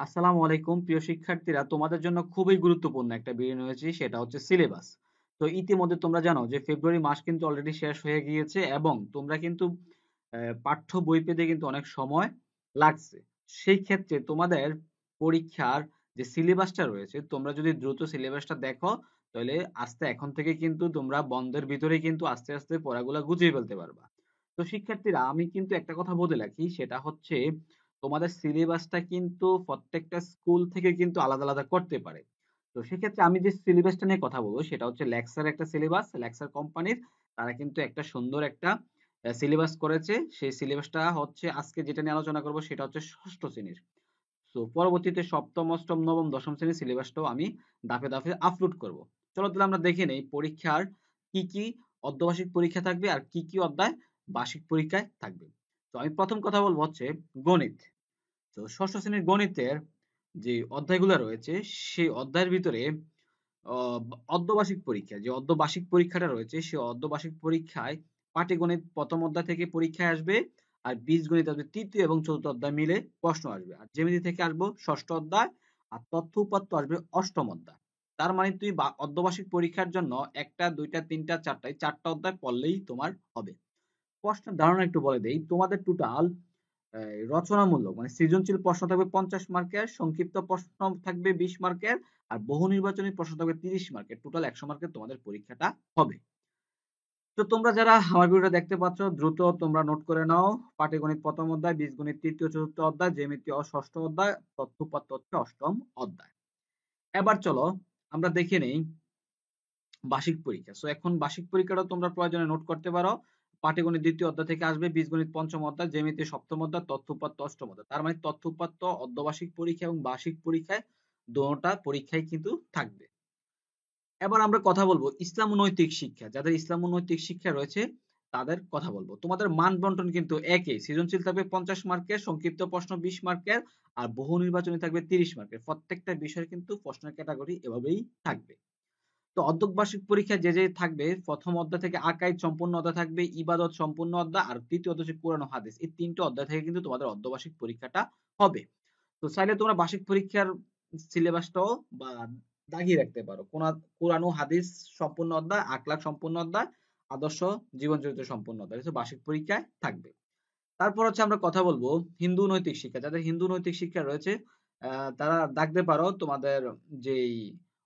আসসালামু আলাইকুম প্রিয় শিক্ষার্থীরা, তোমাদের জন্য খুবই গুরুত্বপূর্ণ একটা ভিডিও নিয়ে এসেছি, সেটা হচ্ছে সিলেবাস। তো ইতিমধ্যে তোমরা জানো যে ফেব্রুয়ারি মাস কিন্তু অলরেডি শেষ হয়ে গিয়েছে এবং তোমরা কিন্তু পাঠ্য বই পেতে কিন্তু অনেক সময় লাগছে। সেই ক্ষেত্রে তোমাদের পরীক্ষার যে সিলেবাসটা রয়েছে, তোমরা যদি দ্রুত সিলেবাসটা দেখো তাহলে এখন থেকে কিন্তু তোমরা বন্ধের ভিতরে কিন্তু আস্তে আস্তে পড়াগুলো গুছিয়ে ফেলতে পারবা। তো শিক্ষার্থীরা, আমি কিন্তু একটা কথা বলে রাখি, সেটা হচ্ছে তোমাদের সিলেবাসটা কিন্তু প্রত্যেকটা স্কুল থেকে কিন্তু আলাদা আলাদা করতে পারে। তো সেক্ষেত্রে আমি যে সিলেবাসটা নিয়ে কথা বলবো সেটা হচ্ছে লেক্সার একটা সিলেবাস। লেক্সার কোম্পানির তারা কিন্তু একটা সুন্দর একটা সিলেবাস করেছে। সেই সিলেবাসটা হচ্ছে আজকে যেটা নিয়ে আলোচনা করব সেটা হচ্ছে ষষ্ঠ শ্রেণীর। তো পরবর্তীতে সপ্তম, অষ্টম, নবম, দশম শ্রেণীর সিলেবাসটাও আমি ধাপে ধাপে আপলোড করব। চলো তাহলে আমরা দেখে নেই পরীক্ষার কি কি অর্ধবার্ষিক পরীক্ষা থাকবে আর কি কি অধ্যায় বার্ষিক পরীক্ষায় থাকবে। তো আমি প্রথম কথা বলবো হচ্ছে গণিত। তো ষষ্ঠ শ্রেণীর গণিতের যে অধ্যায়গুলো রয়েছে সেই অধ্যায়ের ভিতরে অর্ধবার্ষিক পরীক্ষা, যে অর্ধবার্ষিক পরীক্ষাটা রয়েছে সেই অর্ধবার্ষিক পরীক্ষায় পাটিগণিত প্রথম অধ্যায় থেকে পরীক্ষায় আসবে, আর বীজগণিত আসবে তৃতীয় এবং চতুর্থ অধ্যায় মিলে প্রশ্ন আসবে, আর জ্যামিতি থেকে আসবো ষষ্ঠ অধ্যায়, আর তথ্য উপাত্ত আসবে অষ্টম অধ্যায়। তার মানে তুই অর্ধবার্ষিক পরীক্ষার জন্য একটা, দুইটা, তিনটা, চারটা অধ্যায় পড়লেই তোমার হবে। প্রশ্নের ধারণা একটু বলে দেই, তোমাদের টোটাল রচনামূলক মানে সৃজনশীল প্রশ্ন থাকবে 50 মার্কের, সংক্ষিপ্ত প্রশ্ন থাকবে 20 মার্কের, আর বহু নির্বাচনী প্রশ্ন থাকবে 30 মার্কের। টোটাল 100 মার্কের তোমাদের পরীক্ষাটা হবে। তো তোমরা যারা আমার ভিডিওটা দেখতে পাচ্ছ দ্রুত তোমরা নোট করে নাও। পাটিগণিত প্রথম অধ্যায়, বীজগণিত তৃতীয় চতুর্থ অধ্যায়, জ্যামিতি ষষ্ঠ অধ্যায়, তথ্য উপাত্ত হচ্ছে অষ্টম অধ্যায়। এবার চলো আমরা দেখে নেই বার্ষিক পরীক্ষা। সো এখন বার্ষিক পরীক্ষাটা তোমরা প্রয়োজনে নোট করতে পারো। পাটিগণিত দ্বিতীয় অধ্যায় থেকে আসবে, বীজগণিত পঞ্চম অধ্যায়, জ্যামিতি সপ্তম অধ্যায়, তথ্য উপাত্ত অষ্টম অধ্যায়। তার মানে তথ্য উপাত্ত অর্ধবার্ষিক পরীক্ষা এবং বার্ষিক পরীক্ষায় দোনোটা পরীক্ষায় কিন্তু থাকবে। এবার আমরা কথা বলবো ইসলাম ও নৈতিক শিক্ষা। যাদের ইসলাম ও নৈতিক শিক্ষা রয়েছে তাদের কথা বলবো। তোমাদের মান বন্টন কিন্তু একই, সৃজনশীল থাকবে 50 মার্কের, সংক্ষিপ্ত প্রশ্ন 20 মার্কের, আর বহু নির্বাচনী থাকবে 30 মার্কের। প্রত্যেকটা বিষয়ের কিন্তু প্রশ্নের ক্যাটাগরি এভাবেই থাকবে। তো অর্ধবার্ষিক পরীক্ষা যে যে থাকবে, প্রথম অধ্যায় থেকে আকাইদ সম্পূর্ণ অধ্যায় থাকবে, ইবাদত সম্পূর্ণ অধ্যায়, আর তৃতীয় অধ্যায় হচ্ছে কোরআন ও হাদিস। এই তিনটে অধ্যায় থেকে কিন্তু তোমাদের অর্ধবার্ষিক পরীক্ষাটা হবে। তো চাইলে তোমরা বার্ষিক পরীক্ষার সিলেবাসটাও বা দাগিয়ে রাখতে পারো। কোরআন ও হাদিস সম্পূর্ণ অধ্যায়, আখলাক সম্পূর্ণ অধ্যায়, আদর্শ জীবন চরিত্র সম্পূর্ণ অধ্যায় হচ্ছে বার্ষিক পরীক্ষায় থাকবে। তারপর হচ্ছে আমরা কথা বলবো হিন্দু নৈতিক শিক্ষা। যাদের হিন্দু নৈতিক শিক্ষা রয়েছে তারা দেখতে পারো তোমাদের যেই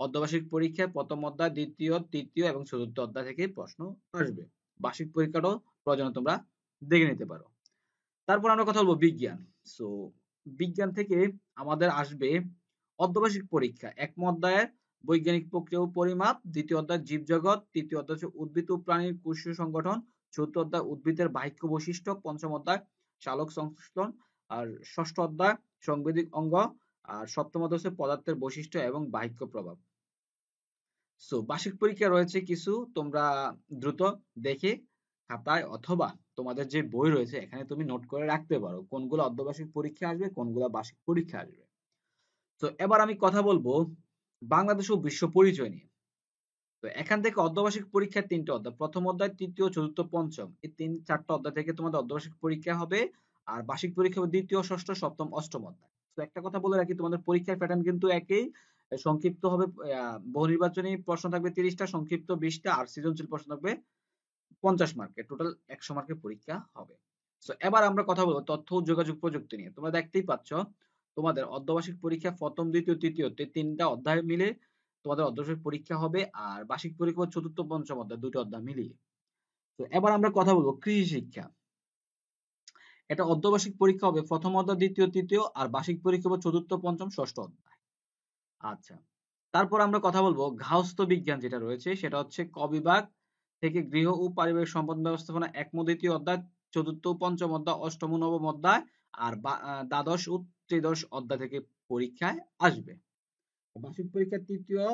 অর্ধবার্ষিক পরীক্ষায় প্রথম অধ্যায়, দ্বিতীয়, তৃতীয় এবং চতুর্থ অধ্যায় থেকে প্রশ্ন আসবে। বার্ষিক পরীক্ষাটাও প্রয়োজনে তোমরা দেখে নিতে পারো। তারপর আমরা কথা বলবো বিজ্ঞান। সো বিজ্ঞান থেকে আমাদের আসবে অর্ধবার্ষিক পরীক্ষা। এক অধ্যায়ের বৈজ্ঞানিক প্রক্রিয়া ও পরিমাপ, দ্বিতীয় অধ্যায় জীবজগৎ, তৃতীয় অধ্যায় হচ্ছে উদ্ভিদ ও প্রাণীর কোষীয় সংগঠন, চতুর্থ অধ্যায় উদ্ভিদের বাহ্যিক বৈশিষ্ট্য, পঞ্চম অধ্যায় সালোক সংশ্লেষণ, আর ষষ্ঠ অধ্যায় সংবেদিক অঙ্গ, আর সপ্তম অধ্যায় হচ্ছে পদার্থের বৈশিষ্ট্য এবং বাহ্যিক প্রভাব। সো বার্ষিক পরীক্ষা রয়েছে কিছু, তোমরা দ্রুত দেখে খাতায় অথবা তোমাদের যে বই রয়েছে এখানে তুমি নোট করে রাখতে পারো কোনগুলো অর্ধবার্ষিক পরীক্ষা আসবে, কোনগুলো বার্ষিক পরীক্ষা আসবে। তো এবার আমি কথা বলবো বাংলাদেশ ও বিশ্ব পরিচয় নিয়ে। তো এখান থেকে অর্ধবার্ষিক পরীক্ষার তিনটে অধ্যায়, প্রথম অধ্যায়, তৃতীয়, চতুর্থ, পঞ্চম, এই চারটা অধ্যায় থেকে তোমাদের অর্ধবার্ষিক পরীক্ষা হবে। আর বার্ষিক পরীক্ষা হবে দ্বিতীয়, ষষ্ঠ, সপ্তম, অষ্টম অধ্যায়। তো একটা কথা বলে রাখি, তোমাদের পরীক্ষার প্যাটার্ন কিন্তু একই। সংক্ষিপ্ত হবে, বহু নির্বাচনী প্রশ্ন থাকবে 30টা, সংক্ষিপ্ত 20টা, আর সৃজনশীল প্রশ্ন থাকবে 50 মার্কের। টোটাল 100 মার্কের পরীক্ষা হবে। সো এবার আমরা কথা বলবো তথ্য ও যোগাযোগ প্রযুক্তি নিয়ে। তোমরা দেখতেই পাচ্ছ তোমাদের অর্ধবার্ষিক পরীক্ষা প্রথম, দ্বিতীয়, তৃতীয় তিনটা অধ্যায় মিলে তোমাদের অর্ধবার্ষিক পরীক্ষা হবে, আর বার্ষিক পরীক্ষা চতুর্থ, পঞ্চম অধ্যায় দুটো অধ্যায় মিলিয়ে। তো এবার আমরা কথা বলবো কৃষি শিক্ষা। এটা অর্ধবার্ষিক পরীক্ষা হবে প্রথম অধ্যায়, দ্বিতীয়, তৃতীয়, আর বার্ষিক পরীক্ষা হবে চতুর্থ, পঞ্চম, ষষ্ঠ অধ্যায়। আচ্ছা, তারপর আমরা কথা বলবো গার্হস্থ্য বিজ্ঞান যেটা রয়েছে সেটা হচ্ছে ক বিভাগ থেকে গৃহ ও পারিবারিক সম্পদ ব্যবস্থাপনা একম দ্বিতীয় অধ্যায়, চতুর্থ ও পঞ্চম অধ্যায়, অষ্টম ও নবম অধ্যায়, আর দ্বাদশ ও ত্রিদশ অধ্যায় থেকে পরীক্ষায় আসবে। বার্ষিক পরীক্ষা তৃতীয়,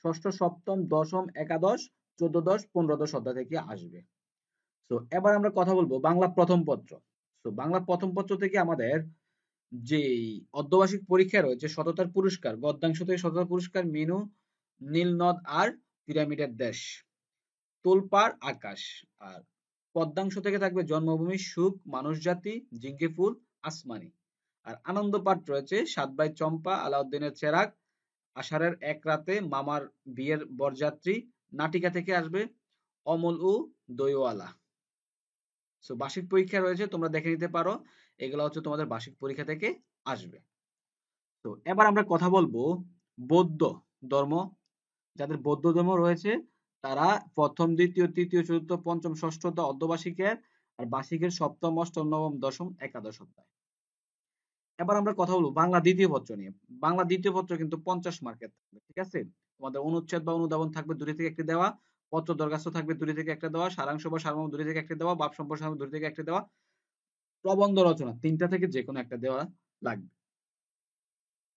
ষষ্ঠ, সপ্তম, দশম, একাদশ, চোদ্দদশ, পনেরোদশ অধ্যায় থেকে আসবে। তো এবার আমরা কথা বলবো বাংলা প্রথম পত্র। তো বাংলা প্রথম পত্র থেকে আমাদের যে অর্ধবার্ষিক পরীক্ষা রয়েছে সততার পুরস্কার, গদ্যাংশ থেকে সততার পুরস্কার, মিনু, নীল নদ আর পিরামিডের দেশ, তোলপাড় আকাশ, আর পদ্মাংশ থেকে থাকবে জন্মভূমি, সুখ, মানুষ জাতি, জিঙ্কে ফুল, আসমানি, আর আনন্দ পাঠ রয়েছে সাত ভাই চম্পা, আলাউদ্দিনের চেরাগ, আষাঢ়ের এক রাতে, মামার বিয়ের বরযাত্রী, নাটিকা থেকে আসবে অমল ও দইওয়ালা। সো বার্ষিক পরীক্ষা রয়েছে, তোমরা দেখে নিতে পারো। এগুলো হচ্ছে তোমাদের বার্ষিক পরীক্ষা থেকে আসবে। তো এবার আমরা কথা বলবো বৌদ্ধ ধর্ম। যাদের বৌদ্ধ ধর্ম রয়েছে তারা প্রথম, দ্বিতীয়, তৃতীয়, চতুর্থ, পঞ্চম, ষষ্ঠ অর্ধবার্ষিকের, আর বার্ষিকের সপ্তম, অষ্টম, নবম, দশম, একাদশ অধ্যায়। এবার আমরা কথা বলবো বাংলা দ্বিতীয় পত্র নিয়ে। বাংলা দ্বিতীয় পত্র কিন্তু 50 মার্কের থাকবে, ঠিক আছে? তোমাদের অনুচ্ছেদ বা অনুধাবন থাকবে দুটি থেকে একটি দেওয়া, পত্র দরখাস্ত থাকবে দুটি থেকে একটা দেওয়া, সারাংশ বা সারমর্ম দুটি থেকে একটি দেওয়া, ভাব সম্প্রসারণ দুটি থেকে একটি দেওয়া, প্রবন্ধ রচনা তিনটা থেকে যে কোনো একটা দেওয়া লাগবে।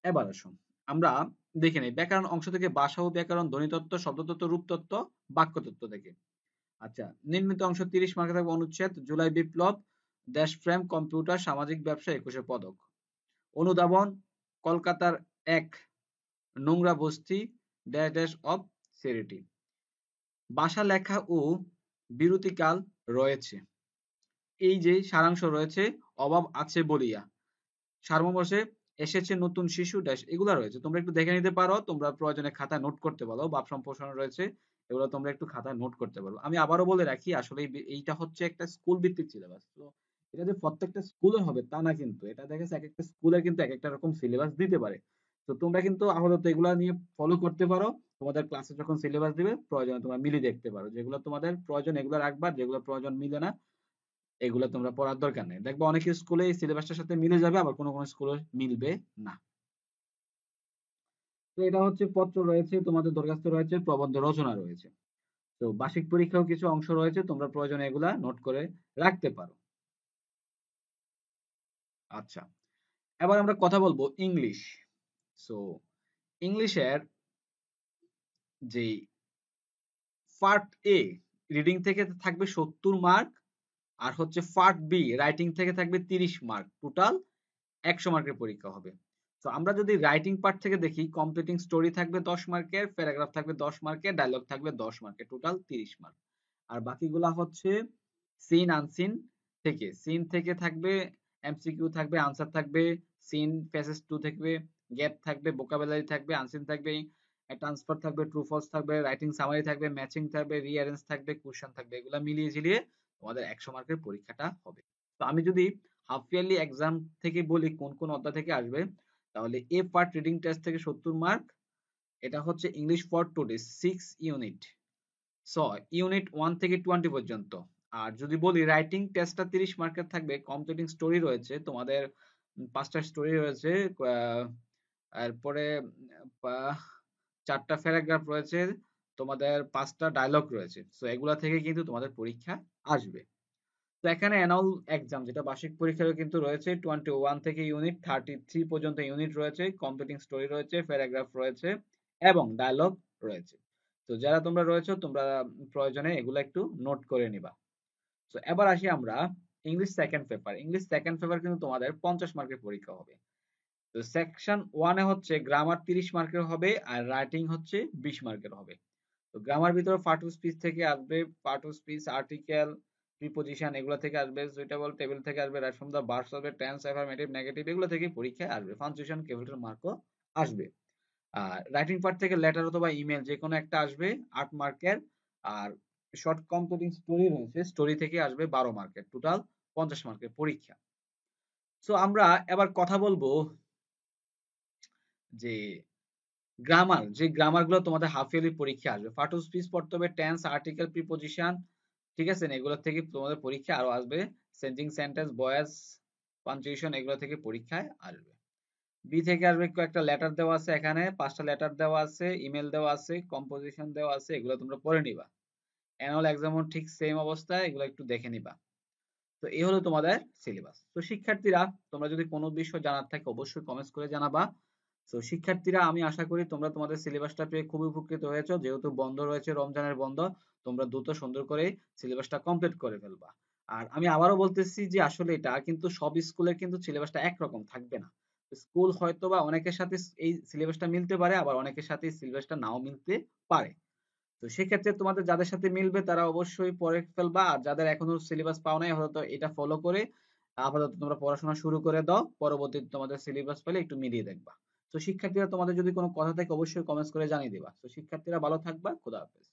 এবার আসুন আমরা দেখে নেই ব্যাকরণ অংশ থেকে ভাষা ও ব্যাকরণ, ধ্বনিতত্ত্ব, শব্দতত্ত্ব, রূপতত্ত্ব, বাক্যতত্ত্ব থেকে। আচ্ছা, নির্মিত অংশ 30 মার্কে থাকবে অনুচ্ছেদ, জুলাই বিপ্লব, দেশপ্রেম, কম্পিউটার, সামাজিক ব্যবসা, 21 পদক। অনুধাবন, কলকাতার এক নোংরা বস্তি, ড্যাশ ড্যাশ অফ সিরিটি। ভাষা লেখা ও বিরতিকাল রয়েছে। এই যে সারাংশ রয়েছে, অভাব আছে বলিয়া, সারমর্মে এসেছে নতুন শিশু ড্যাশ, এগুলা রয়েছে, তোমরা একটু দেখে নিতে পারো। তোমরা প্রয়োজনে খাতায় নোট করতে পারো। ভাব সম্প্রসারণ রয়েছে, এগুলো তোমরা একটু খাতায় নোট করতে পারো। আমি আবারও বলে রাখি, আসলে এইটা হচ্ছে একটা স্কুল ভিত্তিক সিলেবাস। তো এটা যে প্রত্যেকটা স্কুলে হবে তা না, কিন্তু এটা দেখা যাচ্ছে এক একটা স্কুলের কিন্তু এক একটা রকম সিলেবাস দিতে পারে। তো তোমরা কিন্তু আপাতত এগুলা নিয়ে ফলো করতে পারো। তোমাদের ক্লাসে যখন সিলেবাস দিবে প্রয়োজনে তোমরা মিলিয়ে দেখতে পারো, যেগুলো তোমাদের প্রয়োজন এগুলো রাখবা, যেগুলো প্রয়োজন মিলে না এগুলো তোমরা পড়ার দরকার নেই। দেখবে অনেক স্কুলে এই সিলেবাসটার সাথে মিলে যাবে, আবার কোনো কোনো স্কুলে মিলবে না। তো এটা হচ্ছে পত্র রয়েছে, তোমাদের দরখাস্ত রয়েছে, প্রবন্ধ রচনা রয়েছে। তো বার্ষিক পরীক্ষাও কিছু অংশ রয়েছে, তোমরা প্রয়োজনে এগুলা নোট করে রাখতে পারো। আচ্ছা, এবার আমরা কথা বলবো ইংলিশ। সো ইংলিশের যে পার্ট এ রিডিং থেকে থাকবে 70 মার্ক, আর হচ্ছে পার্ট বি রাইটিং থেকে থাকবে 30 মার্ক, টোটাল 100 মার্কের পরীক্ষা হবে। তো আমরা যদি রাইটিং পার্ট থেকে দেখি, কমপ্লিটিং স্টোরি থাকবে 10 মার্কের, প্যারাগ্রাফ থাকবে 10 মার্কের, ডায়লগ থাকবে 10 মার্কের, টোটাল 30 মার্ক। আর বাকিগুলা হচ্ছে সিন আনসিন থেকে। সিন থেকে থাকবে এমসিকিউ থাকবে, আনসার থাকবে, সিন ফেসেস 2 থাকবে, গ্যাপ থাকবে, ভোকাবুলারি থাকবে, আনসিন থাকবে, ট্রান্সফার থাকবে, ট্রু ফলস থাকবে, রাইটিং সামারি থাকবে, ম্যাচিং থাকবে, রিঅ্যারেঞ্জ থাকবে, কোশ্চেন থাকবে। এগুলা মিলিয়ে ঝিলিয়ে তোমাদের 100 মার্কের পরীক্ষাটা হবে। তো আমি যদি হাফ ইয়ারলি এক্সাম থেকে বলি কোন কোন অধ্যায় থেকে আসবে, তাহলে এ পার্ট রিডিং টেস্ট থেকে 70 মার্ক, এটা হচ্ছে English for today 6 unit. So unit 1 থেকে 20 পর্যন্ত। আর যদি বলি রাইটিং টেস্টটা 30 মার্কের থাকবে, কমপ্লিটিং স্টোরি রয়েছে তোমাদের 5টা স্টোরি রয়েছে, এরপরে 4টা প্যারাগ্রাফ রয়েছে, তোমাদের 5টা ডায়লগ রয়েছে। সো এগুলা থেকে কিন্তু তোমাদের পরীক্ষা আসবে। তো এখানে অ্যানুয়াল এক্সাম যেটা বার্ষিক পরীক্ষারও কিন্তু রয়েছে, 21 থেকে ইউনিট 33 পর্যন্ত ইউনিট রয়েছে, কমপ্লিটিং স্টোরি রয়েছে, প্যারাগ্রাফ রয়েছে এবং ডায়লগ রয়েছে। তো যারা তোমরা রয়েছে তোমরা প্রয়োজনে এগুলো একটু নোট করে নিবা। তো এবার আসি আমরা English second paper. English second paper কিন্তু তোমাদের 50 মার্কের পরীক্ষা হবে। তো সেকশন 1 এ হচ্ছে গ্রামার 30 মার্কের হবে, আর রাইটিং হচ্ছে 20 মার্কের হবে। তো গ্রামার ভিতরে পার্ট অফ স্পিচ থেকে আসবে, part of speech, article, preposition এগুলো থেকে আসবে, সুইটেবল টেবিল থেকে আসবে, রাইট ফ্রম দা ভার্বস আসবে, টেন্স, অ্যাফার্মেটিভ, নেগেটিভ এগুলো থেকে পরীক্ষায় আসবে। পাঞ্চুয়েশন, ক্যাপিটাল মার্কও আসবে। আর রাইটিং পার্ট থেকে লেটার অথবা ইমেল যে কোনো একটা আসবে 8 মার্কের। আর শর্ট কমপ্লিটিং স্টোরি রয়েছে, স্টোরি থেকে আসবে 12 মার্কের, টোটাল 50 মার্কের পরীক্ষা। সো আমরা এবার কথা বলবো যে গ্রামার, যে গ্রামার গুলো তোমাদের হাফ ইয়ারলি পরীক্ষা আসবে। পার্ট অফ স্পিচ পড়তে হবে, টেন্স, আর্টিকেল, প্রিপজিশন, ঠিক আছে, এগুলো থেকে তোমাদের পরীক্ষা আরো আসবে। চেঞ্জিং সেন্টেন্স, ভয়েস, পাঞ্চুয়েশন এগুলো থেকে পরীক্ষায় আসবে। বি থেকে আসবে কয়েকটা লেটার দেওয়া আছে, এখানে 5টা লেটার দেওয়া আছে, ইমেল দেওয়া আছে, কম্পোজিশন দেওয়া আছে, এগুলো তোমরা পড়ে নিবা। অ্যানুয়াল এক্সামও ঠিক সেম অবস্থা, এগুলো একটু দেখে নিবা। তো এই হলো তোমাদের সিলেবাস। তো শিক্ষার্থীরা তোমরা যদি কোনো বিষয় জানার থাকে অবশ্যই কমেন্টস করে জানাবা। তো শিক্ষার্থীরা আমি আশা করি তোমরা তোমাদের সিলেবাসটা পেয়ে খুবই উপকৃত হয়েছো। যেহেতু বন্ধ রয়েছে, রমজানের বন্ধ, তোমরা দ্রুত সুন্দর করে সিলেবাসটা কমপ্লিট করে ফেলবা। আর আমি আবারও বলতেছি যে আসলে এটা কিন্তু সব স্কুলের কিন্তু সিলেবাসটা একরকম থাকবে না। স্কুল হয়তোবা অনেকের সাথে এই সিলেবাসটা মিলতে পারে, আবার অনেকের সাথে সিলেবাসটা নাও মিলতে পারে। তো সেক্ষেত্রে তোমাদের যাদের সাথে মিলবে তারা অবশ্যই পড়ে ফেলবা, আর যাদের এখনো সিলেবাস পাও নাই হয়তো এটা ফলো করে আপাতত তোমরা পড়াশোনা শুরু করে দাও, পরবর্তীতে তোমাদের সিলেবাস পেলে একটু মিলিয়ে দেখবা। তো শিক্ষার্থীরা তোমাদের যদি কোনো কথা থাকে অবশ্যই কমেন্টস করে জানিয়ে দিবা। তো শিক্ষার্থীরা ভালো থাকবা, খোদা হাফেজ।